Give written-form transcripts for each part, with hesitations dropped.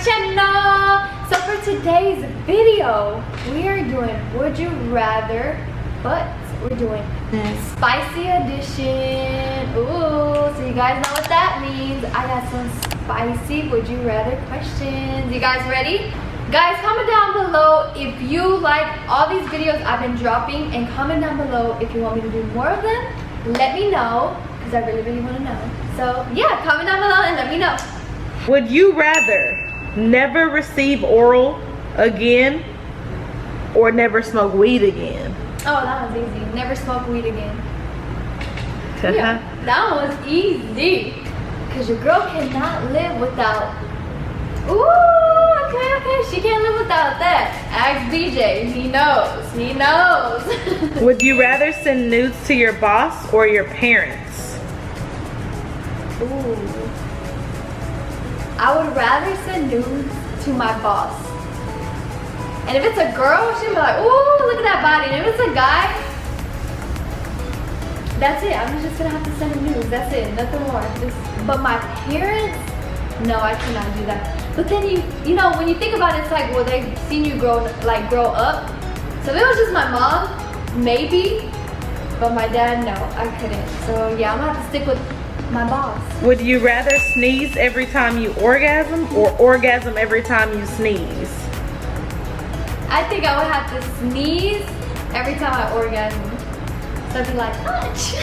channel. So for today's video, we are doing Would You Rather, but we're doing spicy edition. Ooh, so you guys know what that means. I got some spicy Would You Rather questions. You guys ready? Guys, comment down below if you like all these videos I've been dropping, and comment down below if you want me to do more of them. Let me know, because I really want to know. So yeah, comment down below and let me know. Would you rather never receive oral again or never smoke weed again? Oh, that was easy. Never smoke weed again. Yeah, that one was easy. Because your girl cannot live without... Ooh, okay. She can't live without that. Ask BJ. He knows. He knows. Would you rather send nudes to your boss or your parents? Ooh. I would rather send nudes to my boss. And if it's a girl, she'll be like, ooh, look at that body. And if it's a guy, that's it. I'm just gonna have to send him nudes. That's it, nothing more. But my parents, no, I cannot do that. But then you know, when you think about it, it's like, well, they've seen you grow up. So if it was just my mom, maybe. But my dad, no, I couldn't. So yeah, I'm gonna have to stick with my boss. Would you rather sneeze every time you orgasm or orgasm every time you sneeze? I think I would have to sneeze every time I orgasm. So I'd be like, ouch.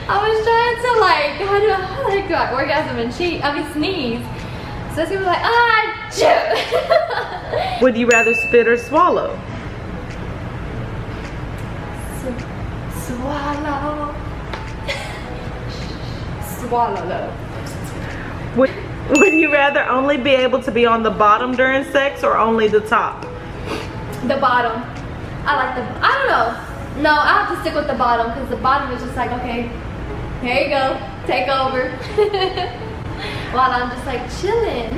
I was trying to like, how do I orgasm and sneeze. So it's gonna be like, ah, Would you rather spit or swallow? Swallow. Swallow. Would you rather only be able to be on the bottom during sex or only the top? The bottom. I don't know. No, I have to stick with the bottom because the bottom is just like, okay, here you go, take over. While I'm just like chilling.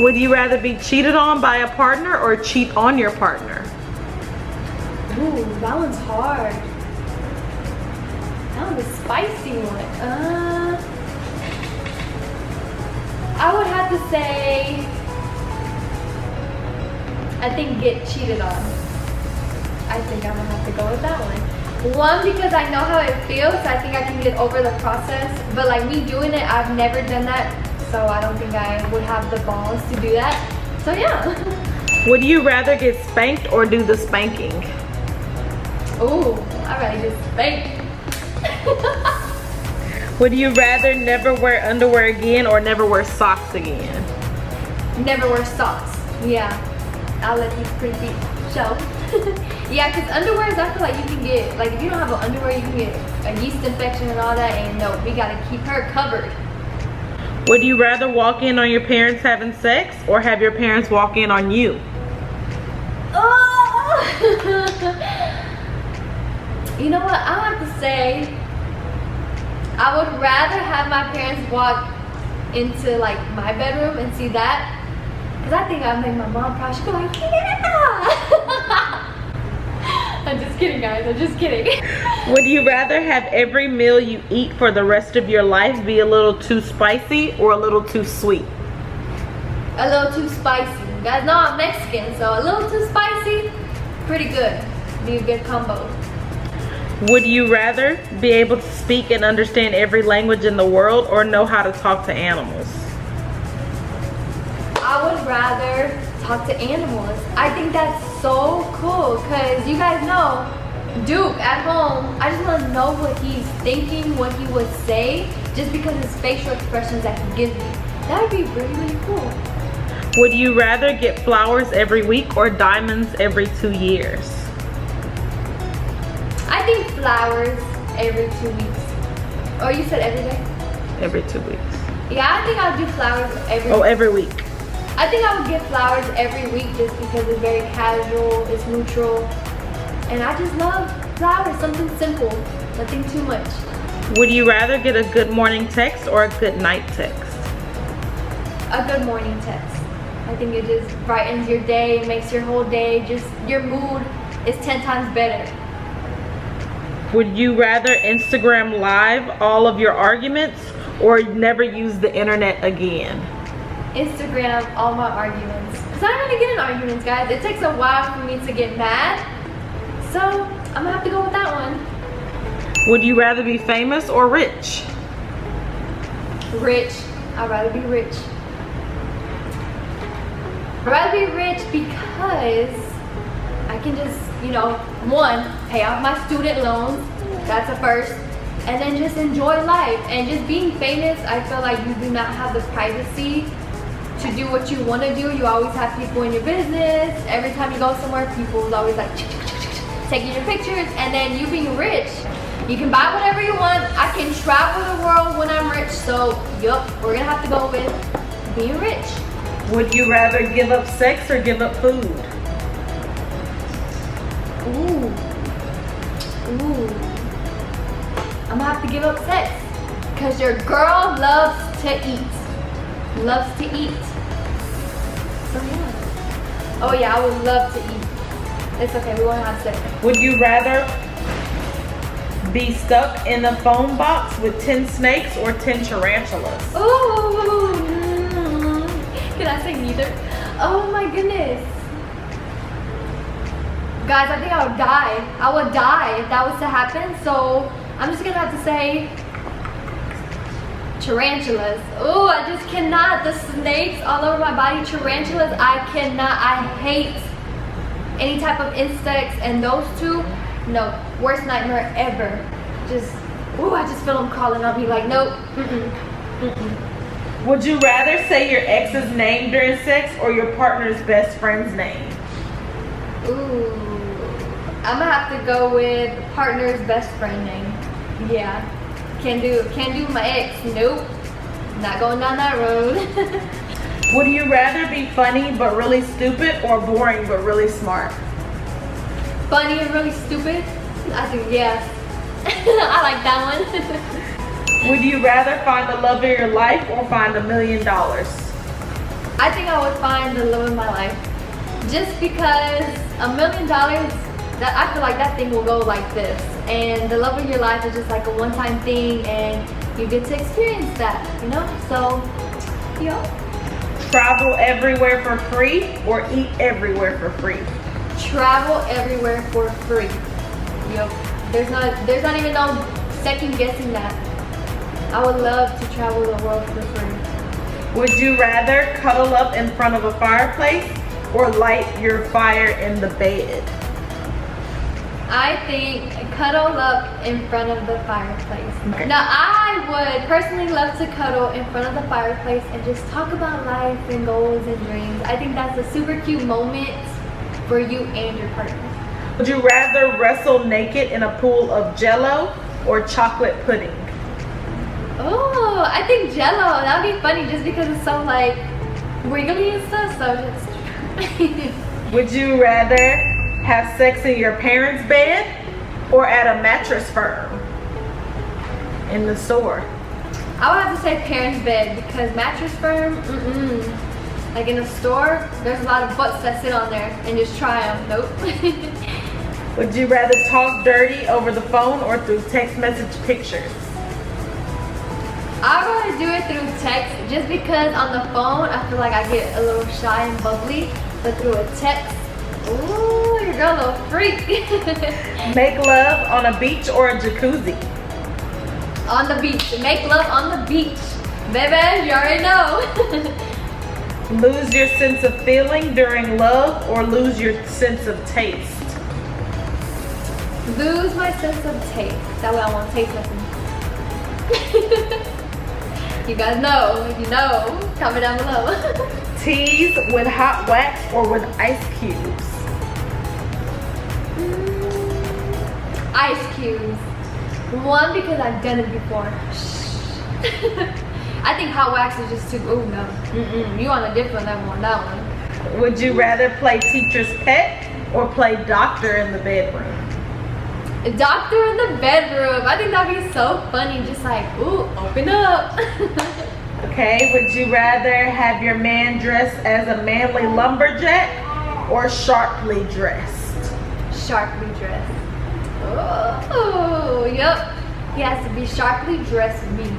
Would you rather be cheated on by a partner or cheat on your partner? Ooh, that one's hard. That one's a spicy one. I would have to say, I think get cheated on. I think I'm gonna have to go with that one. One, because I know how it feels, so I think I can get over the process. But like me doing it, I've never done that, so I don't think I would have the balls to do that. So yeah. Would you rather get spanked or do the spanking? Ooh, I'd rather get spanked. Would you rather never wear underwear again or never wear socks again? Never wear socks. Yeah, I'll let these pretty feet show. Yeah, because underwears, I feel like you can get, like if you don't have an underwear, you can get a yeast infection and all that, and no, we gotta keep her covered. Would you rather walk in on your parents having sex or have your parents walk in on you? Oh! You know what, I have to say, I would rather have my parents walk into like my bedroom and see that, because I think I'd make my mom proud. She'd be like, yeah! I'm just kidding, guys, I'm just kidding. Would you rather have every meal you eat for the rest of your life be a little too spicy or a little too sweet? A little too spicy. You guys know I'm Mexican, so a little too spicy, pretty good. Be a good combo. Would you rather be able to speak and understand every language in the world or know how to talk to animals? I would rather talk to animals. I think that's so cool because you guys know Duke at home, I just want to know what he's thinking, what he would say, just because of his facial expressions that he gives me. That would be really cool. Would you rather get flowers every week or diamonds every 2 years? I think flowers every 2 weeks. Oh, you said every day? Every 2 weeks. Yeah, I think I'll do flowers every every week. I think I would get flowers every week just because it's very casual, it's neutral. And I just love flowers, something simple, nothing too much. Would you rather get a good morning text or a good night text? A good morning text. I think it just brightens your day, makes your whole day, just your mood is 10 times better. Would you rather Instagram live all of your arguments or never use the internet again? Instagram all my arguments. Because I don't really get in arguments, guys. It takes a while for me to get mad. So, I'm going to have to go with that one. Would you rather be famous or rich? Rich. I'd rather be rich. I'd rather be rich because I can just, one, pay off my student loans. That's a first. And then just enjoy life. And just being famous, I feel like you do not have the privacy to do what you want to do. You always have people in your business. Every time you go somewhere, people is always like taking your pictures. And then you being rich, you can buy whatever you want. I can travel the world when I'm rich. So, yup, we're gonna have to go with being rich. Would you rather give up sex or give up food? Ooh. I'm gonna have to give up sex. Because your girl loves to eat. Loves to eat. So yeah. Oh yeah, I would love to eat. It's okay, we won't have sex. Would you rather be stuck in a phone box with 10 snakes or 10 tarantulas? Ooh. Can I say neither? Oh my goodness. Guys, I think I would die. I would die if that was to happen. So I'm just gonna have to say tarantulas. Oh, I just cannot. The snakes all over my body. Tarantulas, I cannot. I hate any type of insects, and those two, no, worst nightmare ever. Just, ooh, I just feel them crawling on me like, nope. Would you rather say your ex's name during sex or your partner's best friend's name? Ooh, I'm gonna have to go with partner's best friend name. Yeah, can't do my ex. Nope, not going down that road. Would you rather be funny but really stupid or boring but really smart? Funny and really stupid? I do, yes. I like that one. Would you rather find the love of your life or find $1 million? I think I would find the love of my life. Just because $1 million, that I feel like that thing will go like this. And the love of your life is just like a one-time thing, and you get to experience that, So, Travel everywhere for free or eat everywhere for free? Travel everywhere for free. Yep. There's not even no second guessing that. I would love to travel the world for free. Would you rather cuddle up in front of a fireplace or light your fire in the bed? I think cuddle up in front of the fireplace. Okay. Now, I would personally love to cuddle in front of the fireplace and just talk about life and goals and dreams. I think that's a super cute moment for you and your partner. Would you rather wrestle naked in a pool of Jell-O or chocolate pudding? Oh, I think Jell-O. That would be funny just because it's so like wiggly and stuff. So just. Would you rather have sex in your parents' bed or at a mattress firm in the store? I would have to say parents' bed because mattress firm, like in a store, there's a lot of butts that sit on there and just try them. Nope. Would you rather talk dirty over the phone or through text message pictures? I'd rather do it through text just because on the phone I feel like I get a little shy and bubbly, but through a text, ooh, your girl a little freak. Make love on a beach or a jacuzzi? On the beach. Make love on the beach. Baby, you already know. Lose your sense of feeling during love or lose your sense of taste? Lose my sense of taste. That way I won't taste nothing. You guys know. If you know, comment down below. Tease with hot wax or with ice cubes? Ice cubes. One, because I've done it before. I think hot wax is just too, oh no. You on a different level on that one. Would you rather play teacher's pet or play doctor in the bedroom? A doctor in the bedroom. I think that'd be so funny. Just like, ooh, open up. Okay, would you rather have your man dressed as a manly lumberjack or sharply dressed? Sharply dressed. Oh, yep. He has to be sharply dressed with me.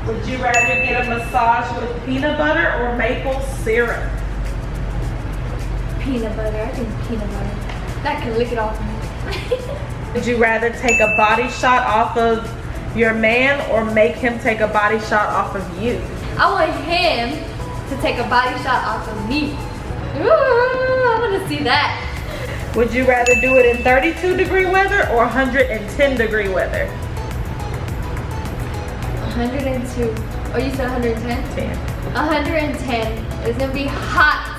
Would you rather get a massage with peanut butter or maple syrup? Peanut butter. I think peanut butter. That can lick it off me. Would you rather take a body shot off of your man or make him take a body shot off of you? I want him to take a body shot off of me. Ooh, I want to see that. Would you rather do it in 32-degree weather or 110-degree weather? 102. Oh, you said 110? 10. 110. It's gonna be hot.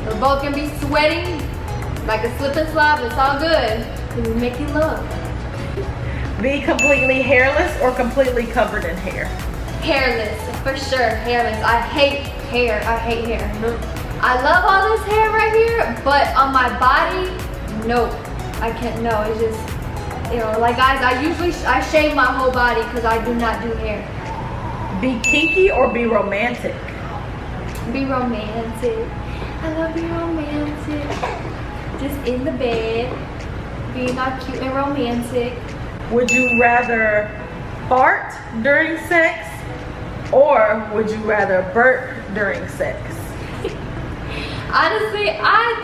We're both gonna be sweating like a slip and slide. It's all good. We're making love. Be completely hairless or completely covered in hair? Hairless, for sure. Hairless. I hate hair. I hate hair. I love all this hair right here, but on my body, nope. I can't. No, it's just, you know, like guys, I shave my whole body because I do not do hair. Be kinky or be romantic? Be romantic. I love being romantic. Just in the bed, being all cute and romantic. Would you rather fart during sex or would you rather burp during sex? Honestly, I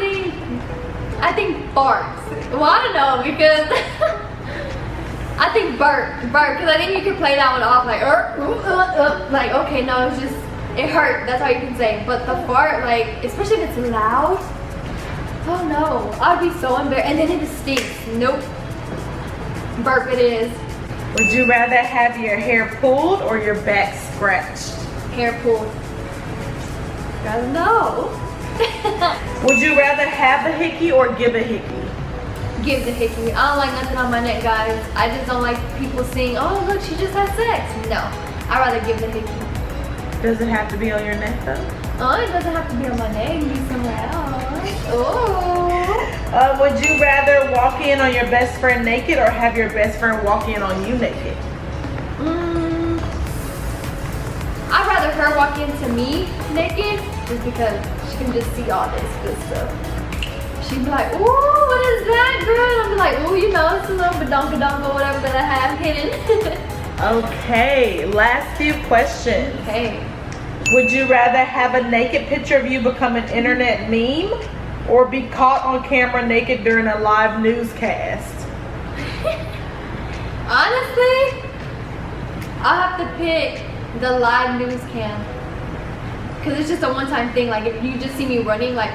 think farts. Well, I don't know because I think burp, because I think you can play that one off like, like okay, no, it's just, it hurt. That's all you can say. But the fart, like, especially if it's loud, oh no, I'd be so embarrassed. And then it just stinks. Nope. Burp it is. Would you rather have your hair pulled or your back scratched? Hair pulled. Gotta know. Would you rather have a hickey or give a hickey? Give the hickey. I don't like nothing on my neck, guys. I just don't like people seeing, oh look, she just had sex. No, I'd rather give the hickey. Does it have to be on your neck though? Oh, it doesn't have to be on my neck. It can be somewhere else. Oh. Would you rather walk in on your best friend naked or have your best friend walk in on you naked? I'd rather her walk into me naked just because she can just see all this good stuff. She'd be like, ooh, what is that, girl? And I'd be like, ooh, you know, it's a little badonkadonk or whatever that I have hidden. Okay, last few questions. Okay. Would you rather have a naked picture of you become an internet meme or be caught on camera naked during a live newscast? Honestly, I'll have to pick the live news cam. Because it's just a one-time thing. Like, if you just see me running, like,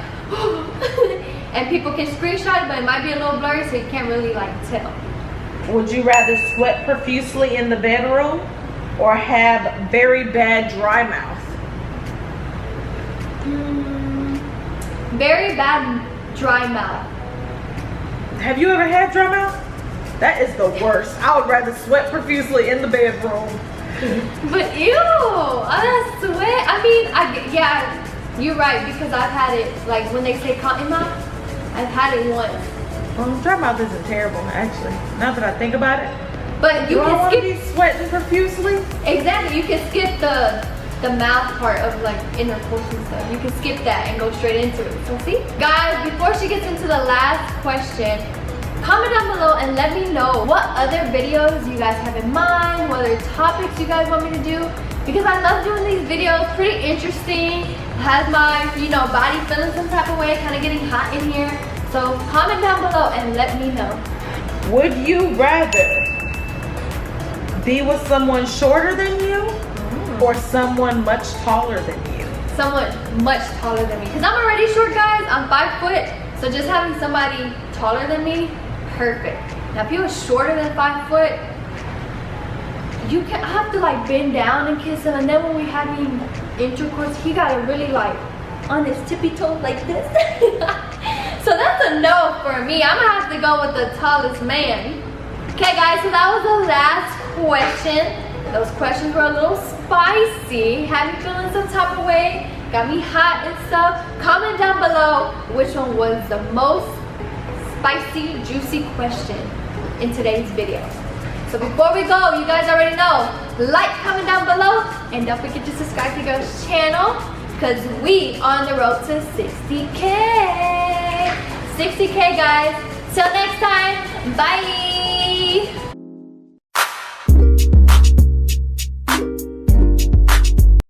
and people can screenshot it, but it might be a little blurry, so you can't really, like, tell. Would you rather sweat profusely in the bedroom or have very bad dry mouth? Very bad dry mouth. Have you ever had dry mouth? That is the worst. I would rather sweat profusely in the bedroom. But ew, I sweat. I mean, yeah, you're right, because I've had it, like when they say cotton mouth, I've had it once. Dry mouth isn't terrible, actually. Now that I think about it. But you can skip. Be sweating profusely? Exactly, you can skip the mouth part of like intercourse and stuff. You can skip that and go straight into it. So see? Guys, before she gets into the last question, comment down below and let me know what other videos you guys have in mind, what other topics you guys want me to do. Because I love doing these videos, pretty interesting. Has my, you know, body feeling some type of way, kind of getting hot in here. So comment down below and let me know. Would you rather be with someone shorter than you or someone much taller than you? Someone much taller than me. Because I'm already short, guys. I'm 5 foot. So just having somebody taller than me, perfect. Now if he was shorter than 5 foot, I have to like bend down and kiss him. And then when we having intercourse, he gotta really like on his tippy toes like this. So that's a no for me. I'm gonna have to go with the tallest man. Okay guys, so that was the last question. Those questions were a little spicy. Had me feeling some type of way. Got me hot and stuff. Comment down below which one was the most spicy, juicy question in today's video. So before we go, you guys already know, like, comment down below, and don't forget to subscribe to your channel, because we on the road to 60K. 60K guys. Till next time, bye.